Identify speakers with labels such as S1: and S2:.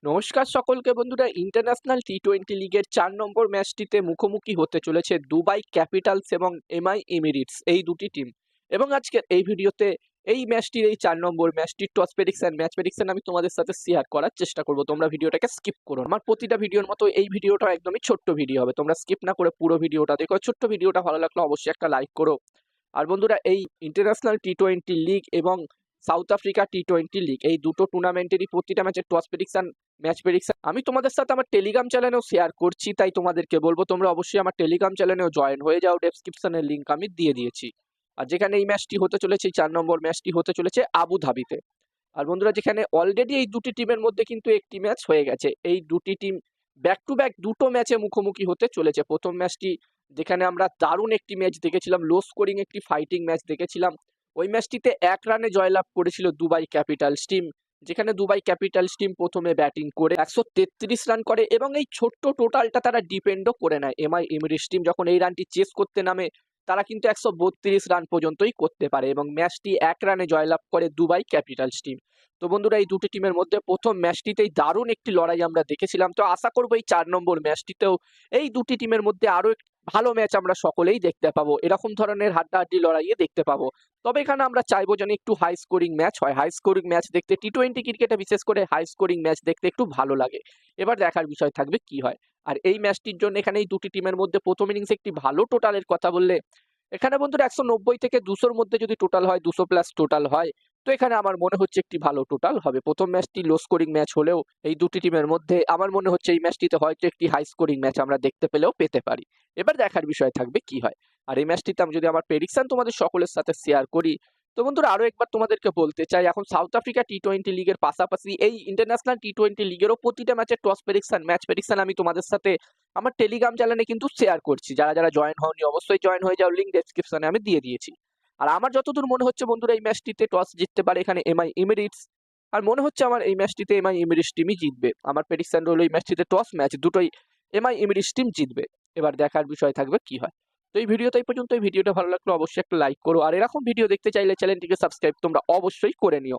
S1: নমস্কার সকলকে বন্ধুরা। ইন্টারন্যাশনাল টি-20 লিগের ৪ নম্বর ম্যাচটিতে মুখোমুখি হতে চলেছে দুবাই ক্যাপিটালস এবং এমআই এমিরেটস এই দুটি টিম। এবং আজকের এই ভিডিওতে এই ম্যাচটির এই ৪ নম্বর ম্যাচটির টস প্রেডিকশন ম্যাচ প্রেডিকশন আমি তোমাদের সাথে শেয়ার করার চেষ্টা করব। তোমরা ভিডিওটাকে স্কিপ করো না। আমার প্রতিটা ভিডিওর মতো এই ভিডিওটা একদমই ছোট্ট ভিডিও হবে, তোমরা স্কিপ না করে পুরো ভিডিওটা দেখো। ছোট্ট ভিডিওটা ভালো লাগলে অবশ্যই একটা লাইক করো। আর বন্ধুরা, এই ইন্টারন্যাশনাল টি-20 লিগ এবং সাউথ আফ্রিকা টি-20 লিগ এই দুটো টুর্নামেন্টেরই প্রতিটা ম্যাচের টস প্রেডিকশন ম্যাচ প্রেডিকশন আমি তোমাদের সাথে আমার টেলিগ্রাম চ্যানেলেও শেয়ার করছি, তাই তোমাদেরকে বলবো তোমরা অবশ্যই আমার টেলিগ্রাম চ্যানেলেও জয়েন হয়ে যাও। ডেসক্রিপশনের লিঙ্ক আমি দিয়ে দিয়েছি। আর যেখানে এই ম্যাচটি হতে চলেছে, ৪ নম্বর ম্যাচটি হতে চলেছে আবু ধাবিতে। আর বন্ধুরা, যেখানে অলরেডি এই দুটি টিমের মধ্যে কিন্তু একটি ম্যাচ হয়ে গেছে। এই দুটি টিম ব্যাক টু ব্যাক দুটো ম্যাচে মুখোমুখি হতে চলেছে। প্রথম ম্যাচটি যেখানে আমরা দারুণ একটি ম্যাচ দেখেছিলাম, লো স্কোরিং একটি ফাইটিং ম্যাচ দেখেছিলাম। ওই ম্যাচটিতে ১ রানে জয়লাভ করেছিল দুবাই ক্যাপিটালস টিম, যেখানে দুবাই ক্যাপিটালস টিম প্রথমে ব্যাটিং করে ১৩৩ রান করে এবং এই ছোট্ট টোটালটা তারা ডিপেন্ডও করে নেয়। এমআই এমিরেটস টিম যখন এই রানটি চেস করতে নামে তারা কিন্তু ১৩২ রান পর্যন্তই করতে পারে এবং ম্যাচটি ১ রানে জয়লাভ করে দুবাই ক্যাপিটালস টিম। তো বন্ধুরা, এই দুটি টিমের মধ্যে প্রথম ম্যাচটিতেই দারুণ একটি লড়াই আমরা দেখেছিলাম। তো আশা করবো এই ৪ নম্বর ম্যাচটিতেও এই দুটি টিমের মধ্যে আরো ভালো ম্যাচ আমরা সকলেই দেখতে পাবো, এরকম ধরনের হাড্ডাহাড্ডি লড়াইয়ে দেখতে পাবো। তবে এখানে আমরা চাইবো যেন একটু হাই স্কোরিং ম্যাচ হয়। হাই স্কোরিং ম্যাচ দেখতে টি-20 ক্রিকেটে বিশেষ করে হাই স্কোরিং ম্যাচ দেখতে একটু ভালো লাগে। এবার দেখার বিষয় থাকবে কি হয়। আর এই ম্যাচটির জন্য এখানে এই দুটি টিমের মধ্যে প্রথম ইনিংসে একটি ভালো টোটালের কথা বললে এখানে বন্ধুরা ১৯০ থেকে ২০০-র মধ্যে যদি টোটাল হয়, ২০০ প্লাস টোটাল হয়, তো এখানে আমার মনে হচ্ছে একটি ভালো টোটাল হবে। প্রথম ম্যাচটি লো স্কোরিং ম্যাচ হলেও এই দুটি টিমের মধ্যে আমার মনে হচ্ছে এই ম্যাচটিতে হয়তো একটি হাই স্কোরিং ম্যাচ আমরা দেখতে পেলেও পেতে পারি। এবার দেখার বিষয় থাকবে কি হয়। আর এই ম্যাচটিতে আমি যদি আমার প্রেডিকশন তোমাদের সকলের সাথে শেয়ার করি, তো বন্ধুরা আরো একবার তোমাদেরকে বলতে চাই, এখন সাউথ আফ্রিকা টি-20 লিগের পাশাপাশি এই ইন্টারন্যাশনাল টি-20 লিগেরও প্রতিটা ম্যাচের টস প্রেডিকশন ম্যাচ প্রেডিকশন আমি তোমাদের সাথে আমার টেলিগ্রাম চ্যানেলে কিন্তু শেয়ার করছি। যারা যারা জয়েন হওনি অবশ্যই জয়েন হয়ে যাও, লিঙ্ক ডেসক্রিপশনে আমি দিয়ে দিয়েছি। আর আমার যতদূর মনে হচ্ছে বন্ধুরা, এই ম্যাচটিতে টস জিততে পারে এখানে এমআই এমিরেটস। আর মনে হচ্ছে আমার এই ম্যাচটিতে এমআই এমিরেটস টিমই জিতবে। আমার প্রেডিকশন রইল এই ম্যাচটিতে টস ম্যাচ দুটোই এমআই এমিরেটস টিম জিতবে। এবার দেখার বিষয় থাকবে কি হয়। তো এই ভিডিওতে এই পর্যন্ত। এই ভিডিওটা ভালো লাগলো অবশ্যই একটা লাইক করো, আর এরকম ভিডিও দেখতে চাইলে চ্যানেলটিকে সাবস্ক্রাইব তোমরা অবশ্যই করে নিও।